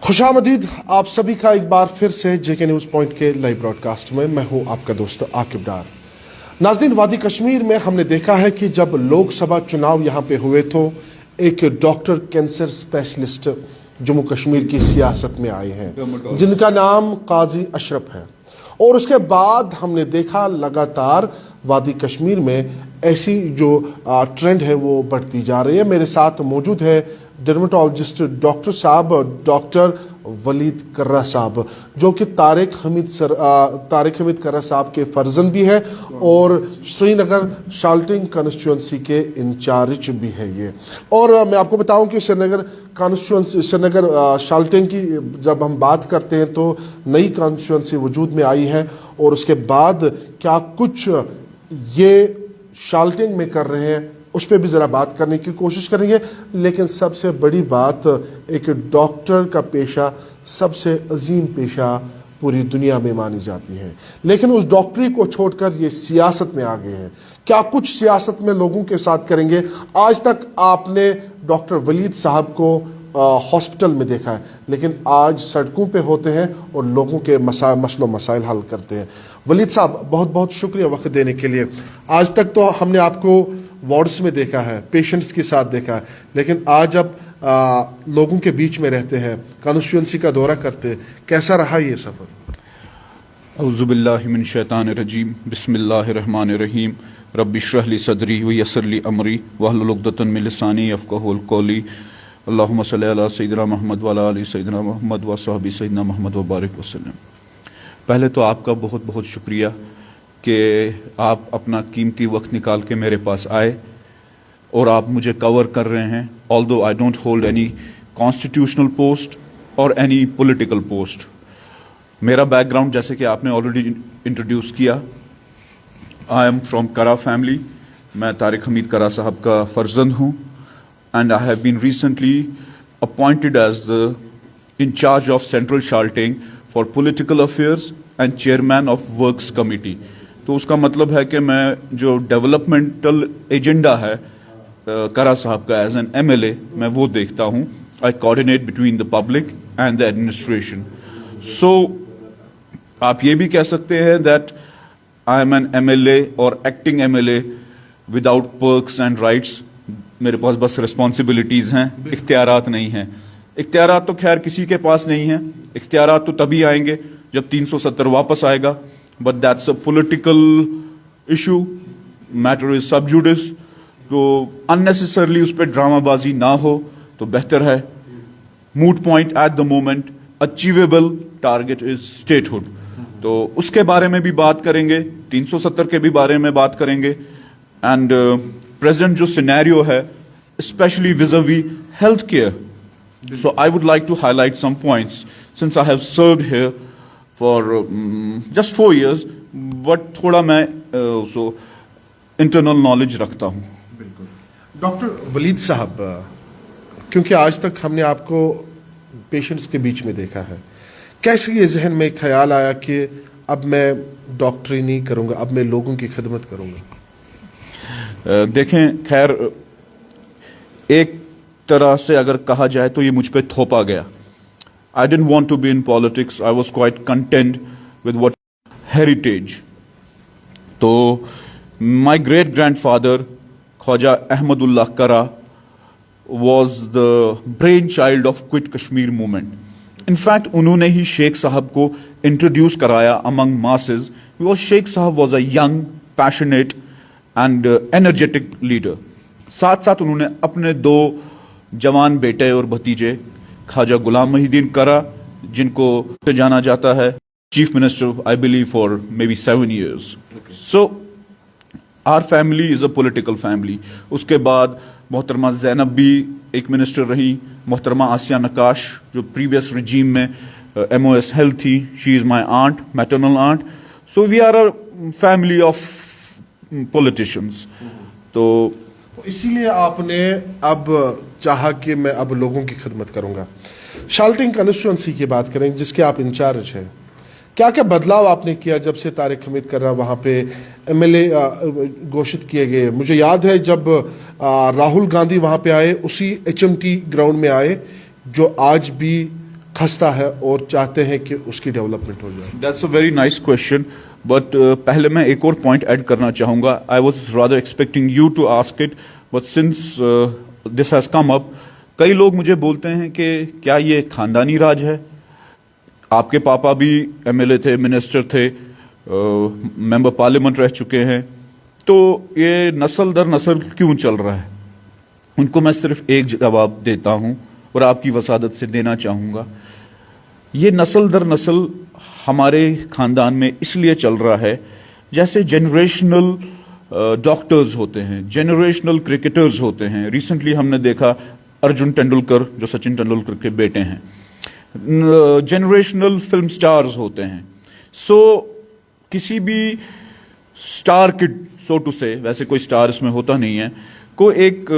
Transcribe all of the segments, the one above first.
खुशामदीद आप सभी का एक बार फिर से जेके न्यूज़ पॉइंट के लाइव ब्रॉडकास्ट में मैं हूं आपका दोस्त आकिब डार। नाज़रीन, वादी कश्मीर में हमने देखा है कि जब लोकसभा चुनाव यहां पे हुए तो एक doctor cancer specialist Jammu Kashmir की सियासत में आए हैं जिनका नाम काजी अशरफ है, और उसके बाद हमने देखा लगातार वादी कश्मीर में ऐसी जो ट्रेंड है वो बढ़ती जा रही है। मेरे साथ मौजूद है डर्मेटोलॉजिस्ट डॉक्टर साहब, डॉक्टर वलीद कर्रा साहब, जो कि तारिक हमीद कर्रा साहब के फर्जंद भी है और श्रीनगर शाल्टिंग कॉन्स्टिट्यूंसी के इंचार्ज भी है ये। और मैं आपको बताऊं कि श्रीनगर शाल्टिंग की जब हम बात करते हैं तो नई कॉन्स्टिट्यूंसी वजूद में आई है, और उसके बाद क्या कुछ ये शाल्टिंग में कर रहे हैं उस पर भी ज़रा बात करने की कोशिश करेंगे। लेकिन सबसे बड़ी बात, एक डॉक्टर का पेशा सबसे अजीम पेशा पूरी दुनिया में मानी जाती है, लेकिन उस डॉक्टरी को छोड़कर ये सियासत में आ गए हैं। क्या कुछ सियासत में लोगों के साथ करेंगे। आज तक आपने डॉक्टर वलीद साहब को हॉस्पिटल में देखा है, लेकिन आज सड़कों पे होते हैं और लोगों के मसलो मसाइल हल करते हैं। वलीद साहब, बहुत बहुत शुक्रिया वक्त देने के लिए। आज तक तो हमने आपको वार्ड्स में देखा है, पेशेंट्स के साथ देखा है, लेकिन आज अब लोगों के बीच में रहते हैं, कॉन्स्टिट्यूंसी का दौरा करते हैं, कैसा रहा ये सफ़र? औज़ुबिल्लाहि मिन शैतानिर रजीम, बिस्मिल्लाहिर रहमानिर रहीम, रब्बि इश्रह ली सदरी व यस्सिर ली अमरी वहलुल उक़दतम मिन लिसानी यफ़क़हू क़ौली, अल्लाहुम्मा सल्लि अला सय्यिदिना मुहम्मद व अला आलि सय्यिदिना मुहम्मद व सहबी सय्यिदिना मुहम्मद व बारिक वसल्लम। पहले तो आपका बहुत बहुत शुक्रिया कि आप अपना कीमती वक्त निकाल के मेरे पास आए और आप मुझे कवर कर रहे हैं। Although I don't hold any constitutional post or any political post. मेरा बैकग्राउंड जैसे कि आपने ऑलरेडी इंट्रोड्यूस किया, I am from Kara family. मैं तारिक हमीद करा साहब का फर्जंद हूँ, and I have been recently appointed as the incharge of central शाल्टिंग for political affairs and chairman of works committee. तो उसका मतलब है कि मैं जो डेवलपमेंटल एजेंडा है करा साहब का एज एन MLA, मैं वो देखता हूँ। I coordinate between the public and the administration. So आप ये भी कह सकते हैं that I am an MLA or acting MLA without perks and rights. मेरे पास बस रिस्पॉन्सिबिलिटीज़ हैं, इख्तियारात नहीं हैं। इख्तियारात तो खैर किसी के पास नहीं है, इख्तियारात तो तभी आएंगे जब 370 वापस आएगा, but that's a political issue, matter is सब जुडिस। तो अननेसेसरली उस पर ड्रामाबाजी ना हो तो बेहतर है। Moot point at the moment, achievable target is statehood. तो उसके बारे में भी बात करेंगे, 370 के भी बारे में बात करेंगे, एंड प्रेजेंट जो सिनेरियो है specially vis a vis health care. So I would like to highlight some points since I have served here for just 4 years, but थोड़ा मैं so internal knowledge रखता हूँ। बिल्कुल। डॉक्टर वलीद साहब, क्योंकि आज तक हमने आपको पेशेंट्स के बीच में देखा है, कैसे ये जहन में ख्याल आया कि अब मैं डॉक्टरी नहीं करूँगा, अब मैं लोगों की खिदमत करूँगा? देखें, खैर एक तरह से अगर कहा जाए तो ये मुझ पे थोपा गया। I didn't want to be in politics, I was quite content with what heritage. तो my great grandfather Khwaja Ahmadullah Kara was the brain child of quit Kashmir movement. In fact उन्होंने ही शेख साहब को इंट्रोड्यूस कराया अमंग मासेस, बिकॉज शेख साहब was a young, passionate and energetic leader. साथ साथ उन्होंने अपने 2 जवान बेटे और भतीजे ख्वाजा गुलाम मोहिउद्दीन करा, जिनको जाना जाता है chief minister I believe for maybe 7 years। So our family is a political family. उसके बाद मोहतरमा ज़ैनब भी एक मिनिस्टर रही, मोहतरमा आसिया नकाश जो प्रीवियस रिजीम में MOS हेल्थ थी, she is my aunt, maternal aunt. So we are a family of politicians. तो इसीलिए आपने अब चाहा कि मैं अब लोगों की खिदमत करूंगा। शाल्टिंग कॉन्स्टिट्यूंसी की बात करें जिसके आप इंचार्ज हैं, क्या क्या बदलाव आपने किया जब से तारिक हमीद कर्रा वहाँ पे MLA घोषित किए गए? मुझे याद है जब राहुल गांधी वहाँ पे आए, उसी HMT ग्राउंड में आए जो आज भी खस्ता है और चाहते हैं कि उसकी डेवलपमेंट हो जाए? That's a very nice question, but पहले मैं एक और पॉइंट ऐड करना चाहूँगा. I was rather expecting you to ask it, but since this has come up, कई लोग मुझे बोलते हैं कि क्या ये खानदानी राज है? आपके पापा भी एमएलए थे, मिनिस्टर थे, मेंबर पार्लियामेंट रह चुके हैं, तो ये नस्ल दर नस्ल क्यों चल रहा है? उनको मैं सिर्फ एक जवाब देता हूं और आपकी वसादत से देना चाहूंगा. ये नस्ल दर नस्ल हमारे खानदान में इसलिए चल रहा है, जैसे जनरेशनल डॉक्टर्स होते हैं, जनरेशनल क्रिकेटर्स होते हैं. रिसेंटली हमने देखा अर्जुन तेंदुलकर जो सचिन तेंदुलकर के बेटे हैं, जनरेशनल फिल्म स्टार्स होते हैं. सो किसी भी स्टार किड, सो टू से, वैसे कोई स्टार इसमें होता नहीं है, को एक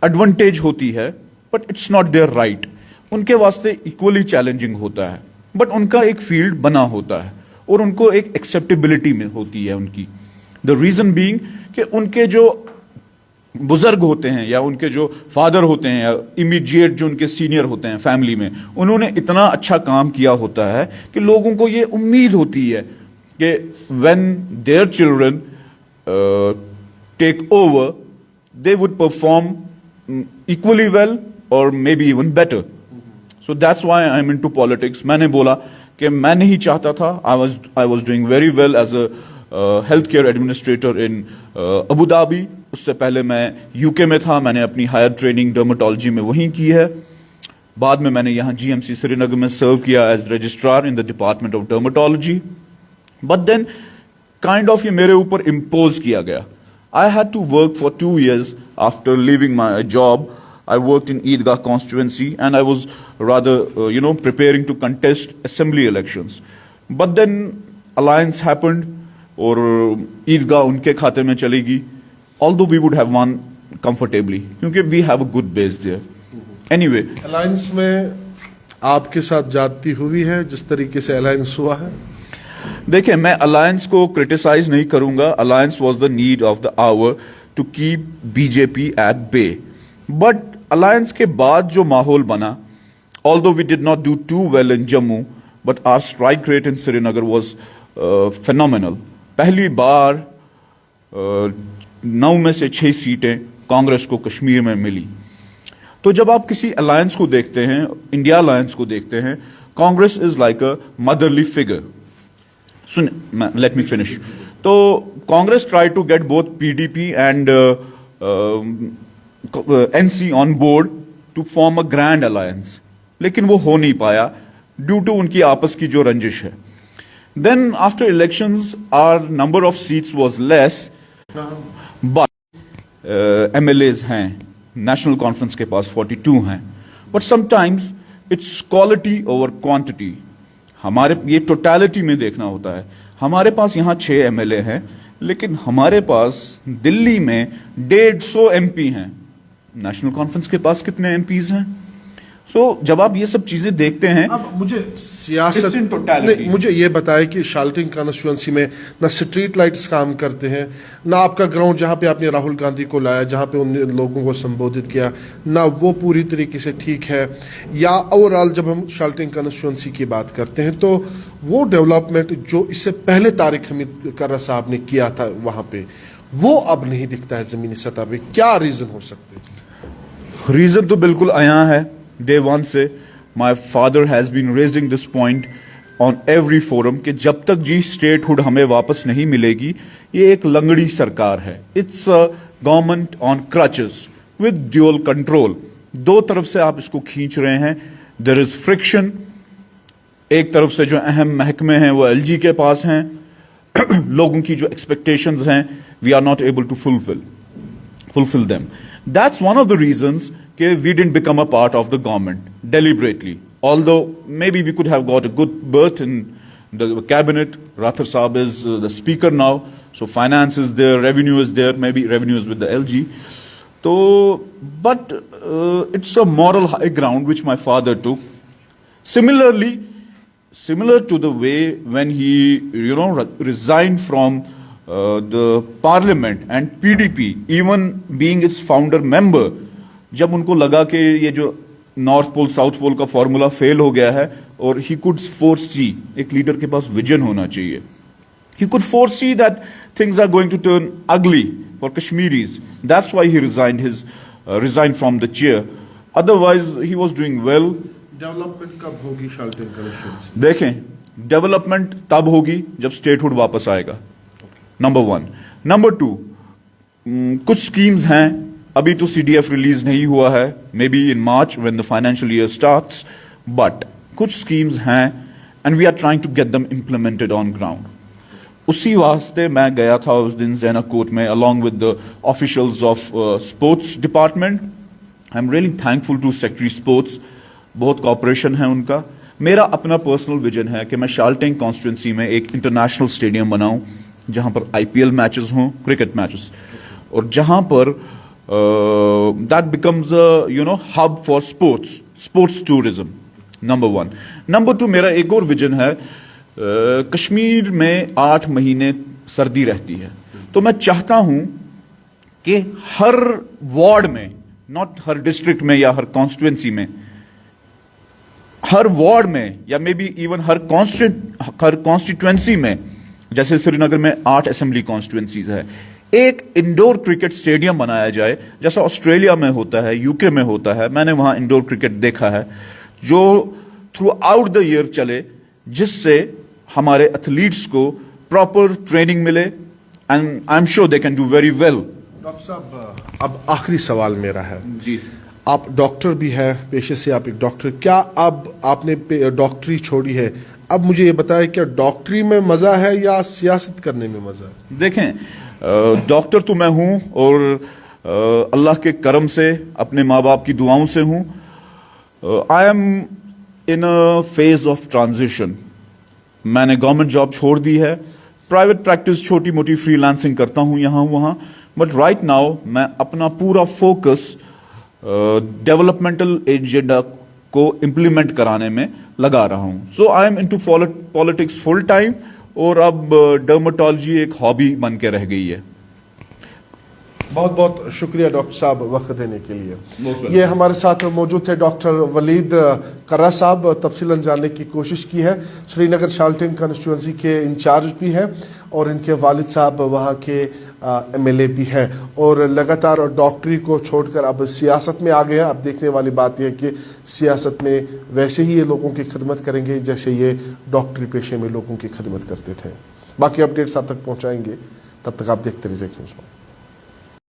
एडवांटेज होती है, but it's not there right. उनके वास्ते इक्वली चैलेंजिंग होता है, बट उनका एक फील्ड बना होता है और उनको एक एक्सेप्टेबिलिटी में होती है उनकी. द रीजन बीइंग कि उनके जो बुजुर्ग होते हैं या उनके जो फादर होते हैं या इमीडिएट जो उनके सीनियर होते हैं फैमिली में, उन्होंने इतना अच्छा काम किया होता है कि लोगों को ये उम्मीद होती है कि when their children take over they would perform equally well or maybe even better. So that's why I'm into politics. मैंने बोला कि मैं नहीं चाहता था. I was doing very well as a healthcare administrator in Abu Dhabi. उससे पहले मैं UK में था. मैंने अपनी हायर ट्रेनिंग डर्मेटोलॉजी में वहीं की है. बाद में मैंने यहाँ GMC श्रीनगर में सर्व किया as registrar in the department of dermatology. But then kind of ये मेरे ऊपर इम्पोज किया गया. I had to work for 2 years after leaving my job. I worked in Eidgah constituency and I was rather, preparing to contest assembly elections. But then alliance happened और Eidgah उनके खाते में चलेगी. Although we would have won comfortably, क्योंकि we have a good base there. Anyway, alliance में आपके साथ जाती हुई है जिस तरीके से अलायंस हुआ है? देखिए, मैं अलायंस को क्रिटिसाइज नहीं करूंगा. Alliance was the need of the hour to keep BJP at bay. But alliance के बाद जो माहौल बना, although we did not do too well in Jammu, but our strike rate in Srinagar was phenomenal. पहली बार 9 में से 6 सीटें कांग्रेस को कश्मीर में मिली. तो जब आप किसी अलायंस को देखते हैं, इंडिया अलायंस को देखते हैं, Congress is like a motherly figure. Let me finish. तो Congress tried to get both PDP and NC on board to form a grand alliance, लेकिन वो हो नहीं पाया due to उनकी आपस की जो रंजिश है. Then after elections our number of seats was less, but MLAs हैं, नेशनल कॉन्फ्रेंस के पास 42 हैं. But sometimes it's quality over quantity. हमारे ये टोटलिटी में देखना होता है. हमारे पास यहाँ 6 एमएलए हैं, लेकिन हमारे पास दिल्ली में 150 एमपी हैं. नेशनल कॉन्फ्रेंस के पास कितने एमपीज हैं? सो जब आप ये सब चीजें देखते हैं, अब मुझे सियासत नहीं, मुझे ये बताया कि शाल्टिंग कॉन्स्टिट्यूएंसी में ना स्ट्रीट लाइट्स काम करते हैं, ना आपका ग्राउंड जहां पे आपने राहुल गांधी को लाया, जहां पे उन लोगों को संबोधित किया, ना वो पूरी तरीके से ठीक है. या ओवरऑल जब हम शाल्टिंग कॉन्स्टिट्यूएंसी की बात करते हैं तो वो डेवलपमेंट जो इससे पहले तारिक हमीद कर्रा साहब ने किया था वहां पे, वो अब नहीं दिखता है जमीनी सतह पे. क्या रीजन हो सकते हैं? रीजन तो बिल्कुल आया है. डे वन से my father has been raising this point on every forum कि जब तक जी स्टेटहुड हमें वापस नहीं मिलेगी, ये एक लंगड़ी सरकार है. It's a government on crutches with dual control. 2 तरफ से आप इसको खींच रहे हैं. There is friction. एक तरफ से जो अहम महकमे हैं वो एलजी के पास हैं. लोगों की जो एक्सपेक्टेशंस हैं, we are not able to fulfill them. That's one of the reasons we didn't become a part of the government deliberately. Although maybe we could have got a good berth in the cabinet. Rathar Saab is the speaker now, so finance is there, revenue is there, maybe revenue is with the LG. But it's a moral high ground which my father took. Similar to the way when he resigned from the parliament and PDP, even being its founder member, जब उनको लगा कि ये जो north pole south pole का formula fail हो गया है और ही कुड फोरसी, एक लीडर के पास विजन होना चाहिए. He could foresee that things are going to turn ugly for Kashmiris. That's why he resigned from the chair. Otherwise, he was doing well. Development कब होगी शाल्टेन कॉन्स्टिट्यूएंसी? देखें, development तब होगी जब स्टेटहुड वापस आएगा. नंबर 1. नंबर 2, कुछ स्कीम्स हैं, अभी तो CDF रिलीज नहीं हुआ है, may be in March when the financial year starts, but कुछ स्कीम्स हैं and we are trying to get them implemented on ground. उसी वास्ते मैं गया था उस दिन ज़ैना कोर्ट में along with the officials of sports department. I am really thankful to secretary sports, बहुत कॉपरेशन है उनका. मेरा अपना पर्सनल विजन है कि मैं शाल्टेन कॉन्स्टिट्यूंसी में एक इंटरनेशनल स्टेडियम बनाऊं जहां पर IPL मैचेस हों, क्रिकेट मैचेस, और जहां पर that becomes hub for sports tourism. Number 1. Number 2, मेरा एक और विजन है. कश्मीर में 8 महीने सर्दी रहती है, तो मैं चाहता हूं कि हर वार्ड में, नॉट हर डिस्ट्रिक्ट में या हर कॉन्स्टिट्यूंसी में, हर वार्ड में या may be even her constituency में, जैसे श्रीनगर में 8 असेंबली कॉन्स्टिट्यूंसीज है, एक इंडोर क्रिकेट स्टेडियम बनाया जाए जैसा ऑस्ट्रेलिया में होता है, यूके में होता है. मैंने वहां इंडोर क्रिकेट देखा है जो थ्रू आउट द ईयर चले, जिससे हमारे एथलीट्स को प्रॉपर ट्रेनिंग मिले and I am sure they can do very well. Doctor साहब, अब आखिरी सवाल मेरा है. जी, आप डॉक्टर भी हैं, पेशे से आप एक डॉक्टर, क्या अब आपने डॉक्टरी छोड़ी है, अब मुझे ये बताएं क्या डॉक्टरी में मजा है या सियासत करने में मजा है? देखें, डॉक्टर तो मैं हूं और अल्लाह के करम से, अपने माँ बाप की दुआओं से हूं. I am in a phase of transition. मैंने गवर्नमेंट जॉब छोड़ दी है, प्राइवेट प्रैक्टिस छोटी मोटी फ्रीलांसिंग करता हूं यहां वहां, बट राइट नाउ मैं अपना पूरा फोकस डेवलपमेंटल एजेंडा को इम्प्लीमेंट कराने में लगा रहा हूं. So I am into politics full time, और अब डर्मेटोलॉजी एक हॉबी बन के रह गई है. बहुत बहुत शुक्रिया डॉक्टर साहब वक्त देने के लिए. welcome. ये हमारे साथ मौजूद थे डॉक्टर वलीद कर्रा साहब. तफसीलन जानने की कोशिश की है. श्रीनगर शाल्टेन कॉन्स्टिट्यूंसी के इंचार्ज भी हैं और इनके वालिद साहब वहाँ के MLA भी हैं, और लगातार डॉक्टरी को छोड़कर अब सियासत में आ गए हैं. अब देखने वाली बात यह है कि सियासत में वैसे ही ये लोगों की खिदमत करेंगे जैसे ये डॉक्टरी पेशे में लोगों की खिदमत करते थे. बाकी अपडेट्स आप तक पहुँचाएंगे, तब तक आप देखते रहिए न्यूज़.